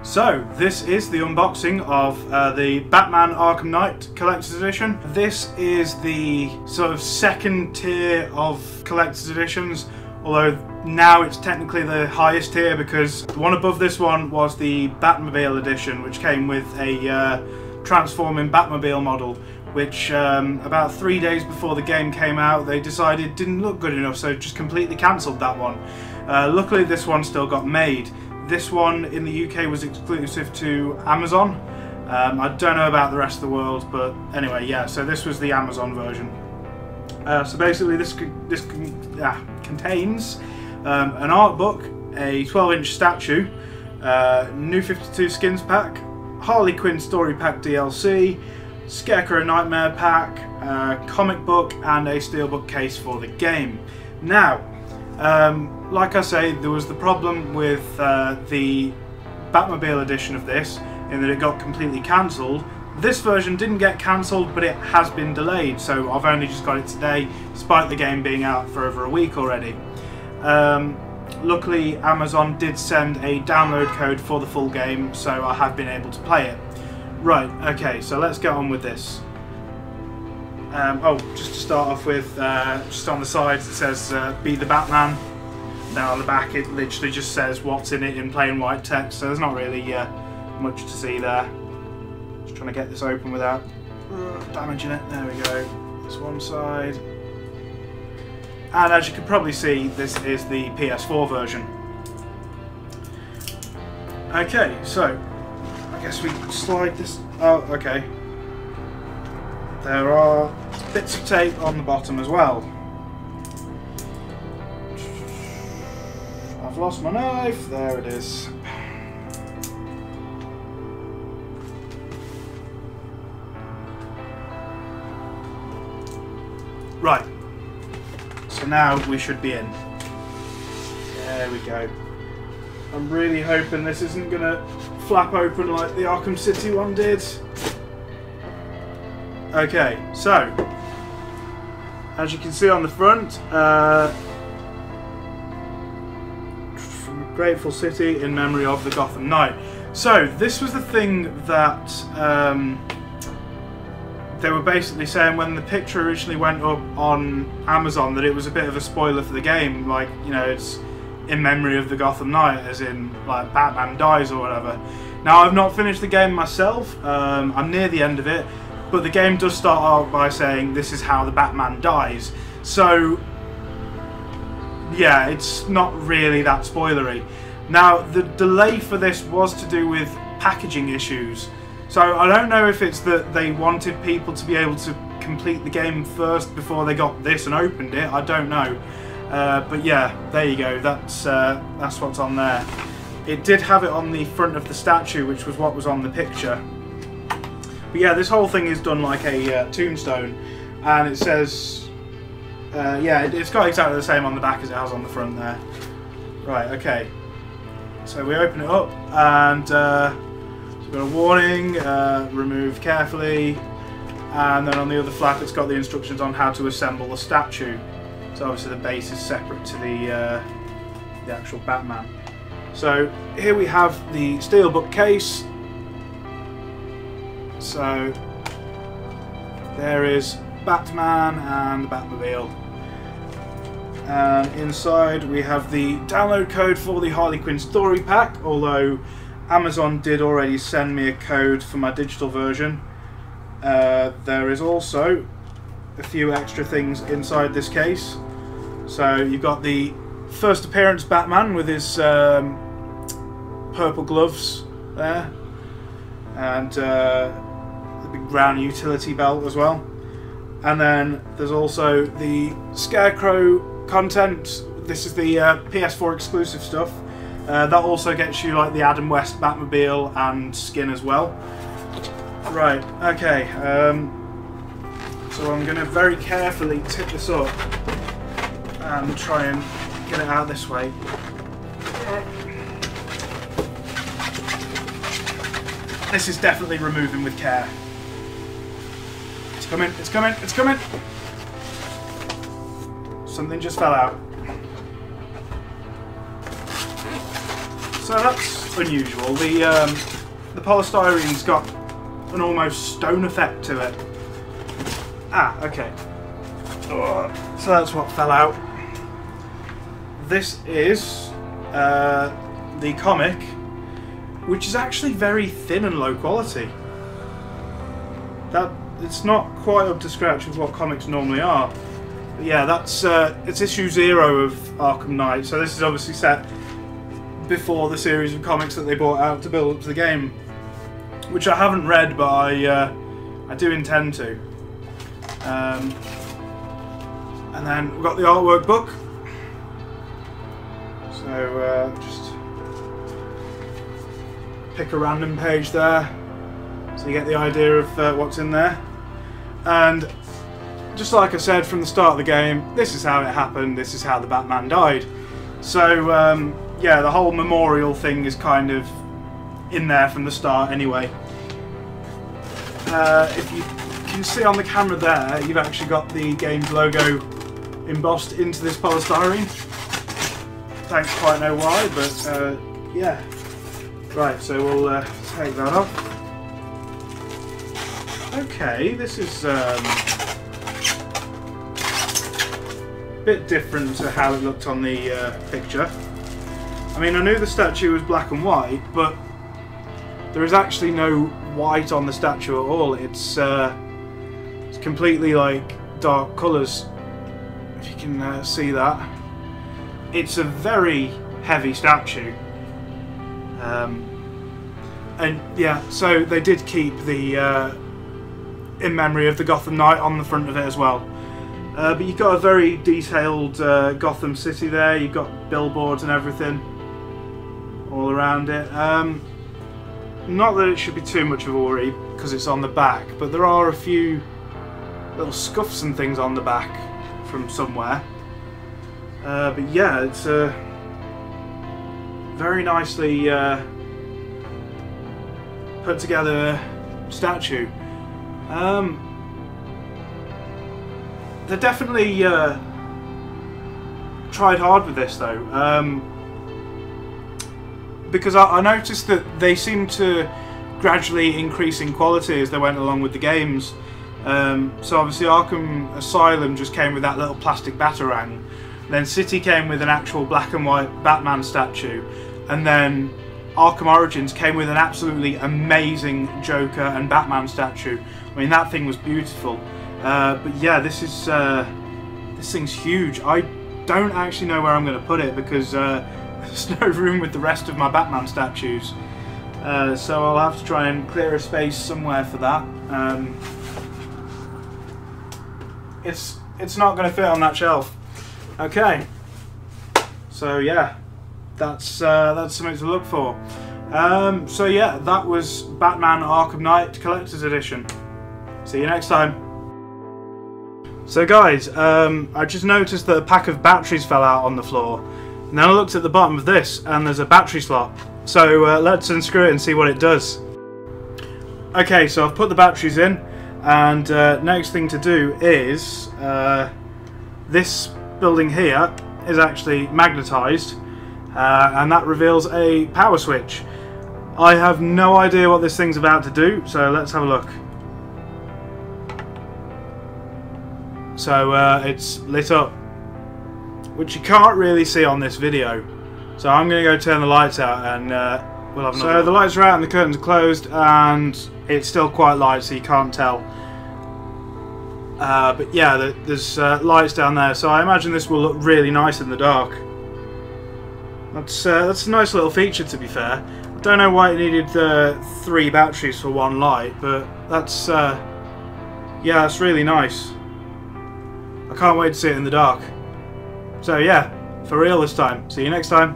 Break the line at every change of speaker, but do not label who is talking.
So, this is the unboxing of the Batman Arkham Knight Collector's Edition. This is the sort of second tier of Collector's Editions, although now it's technically the highest tier because the one above this one was the Batmobile Edition, which came with a transforming Batmobile model, which about 3 days before the game came out they decided didn't look good enough, so just completely cancelled that one. Luckily this one still got made. This one in the UK was exclusive to Amazon. I don't know about the rest of the world, but anyway, yeah, so this was the Amazon version. So basically this contains an art book, a 12-inch statue, New 52 Skins pack, Harley Quinn Story Pack DLC, Scarecrow Nightmare pack, comic book, and a steelbook case for the game. Now, like I say, there was the problem with the Batmobile edition of this, in that it got completely cancelled. This version didn't get cancelled, but it has been delayed, so I've only just got it today, despite the game being out for over a week already. Luckily, Amazon did send a download code for the full game, so I have been able to play it. Right, okay, so let's get on with this. Oh, just to start off with, just on the sides it says Be the Batman. Then on the back it literally just says what's in it in plain white text, so there's not really much to see there. Just trying to get this open without damaging it. There we go. That's one side. And as you can probably see, this is the PS4 version. Okay, so I guess we slide this. Oh, okay. There are bits of tape on the bottom as well. I've lost my knife. There it is. Right. So now we should be in. There we go. I'm really hoping this isn't going to flap open like the Arkham City one did. Okay, so as you can see on the front, from Grateful City in memory of the Gotham Knight. So this was the thing that they were basically saying when the picture originally went up on Amazon, that it was a bit of a spoiler for the game, like, you know, it's in memory of the Gotham Knight, as in like Batman dies or whatever. Now I've not finished the game myself, I'm near the end of it, but the game does start out by saying this is how the Batman dies. So yeah, it's not really that spoilery. Now the delay for this was to do with packaging issues. So I don't know if it's that they wanted people to be able to complete the game first before they got this and opened it. I don't know. But yeah, there you go. That's what's on there. It did have it on the front of the statue, which was what was on the picture. But yeah, this whole thing is done like a tombstone, and it says, yeah, it's got exactly the same on the back as it has on the front there. Right, okay. So we open it up, and we've got a warning, remove carefully, and then on the other flap it's got the instructions on how to assemble the statue. So obviously the base is separate to the actual Batman. So here we have the steelbook case. So there is Batman and the Batmobile. And inside we have the download code for the Harley Quinn Story Pack, although Amazon did already send me a code for my digital version. There is also a few extra things inside this case. So you've got the first appearance Batman with his purple gloves there, and the big brown utility belt as well. And then there's also the Scarecrow content. This is the PS4 exclusive stuff. That also gets you like the Adam West Batmobile and skin as well. Right, okay. So I'm going to very carefully tip this up and try and get it out this way. This is definitely removing with care. It's coming, it's coming, it's coming! Something just fell out. So that's unusual. The polystyrene's got an almost stone effect to it. Ah, okay. So that's what fell out. This is the comic, which is actually very thin and low quality. It's not quite up to scratch with what comics normally are. But yeah, that's it's issue 0 of Arkham Knight. So this is obviously set before the series of comics that they brought out to build up to the game, which I haven't read, but I do intend to. And then we've got the artwork book. So just pick a random page there, so you get the idea of what's in there. And just like I said from the start of the game, this is how it happened, this is how the Batman died. So yeah, the whole memorial thing is kind of in there from the start anyway. If you can see on the camera there, you've actually got the game's logo embossed into this polystyrene. Don't quite know why, but yeah. Right, so we'll take that off. Okay, this is a bit different to how it looked on the picture. I mean, I knew the statue was black and white, but there is actually no white on the statue at all. It's completely like dark colours, if you can see that. It's a very heavy statue. And yeah, so they did keep the in memory of the Gotham Knight on the front of it as well. But you've got a very detailed Gotham City there. You've got billboards and everything all around it. Not that it should be too much of a worry because it's on the back, but there are a few little scuffs and things on the back from somewhere. But yeah, it's a very nicely put together statue. They definitely tried hard with this though, because I noticed that they seemed to gradually increase in quality as they went along with the games. So obviously Arkham Asylum just came with that little plastic Batarang, then City came with an actual black and white Batman statue, and then Arkham Origins came with an absolutely amazing Joker and Batman statue. I mean, that thing was beautiful. But yeah, this thing's huge. I don't actually know where I'm going to put it because there's no room with the rest of my Batman statues. So I'll have to try and clear a space somewhere for that. It's not going to fit on that shelf. Okay. So yeah, that's something to look for. So yeah, that was Batman Arkham Knight Collector's Edition. See you next time. So guys, I just noticed that a pack of batteries fell out on the floor. And then I looked at the bottom of this and there's a battery slot. So let's unscrew it and see what it does. Okay, so I've put the batteries in, and next thing to do is this building here is actually magnetised, and that reveals a power switch. I have no idea what this thing's about to do, so let's have a look. So it's lit up, which you can't really see on this video. So I'm going to go turn the lights out and we'll have another. So the lights are out and the curtains are closed, and it's still quite light, so you can't tell. But yeah, there's lights down there, so I imagine this will look really nice in the dark. That's a nice little feature, to be fair. I don't know why it needed 3 batteries for one light, but that's yeah, that's really nice. I can't wait to see it in the dark. So yeah, for real this time. See you next time.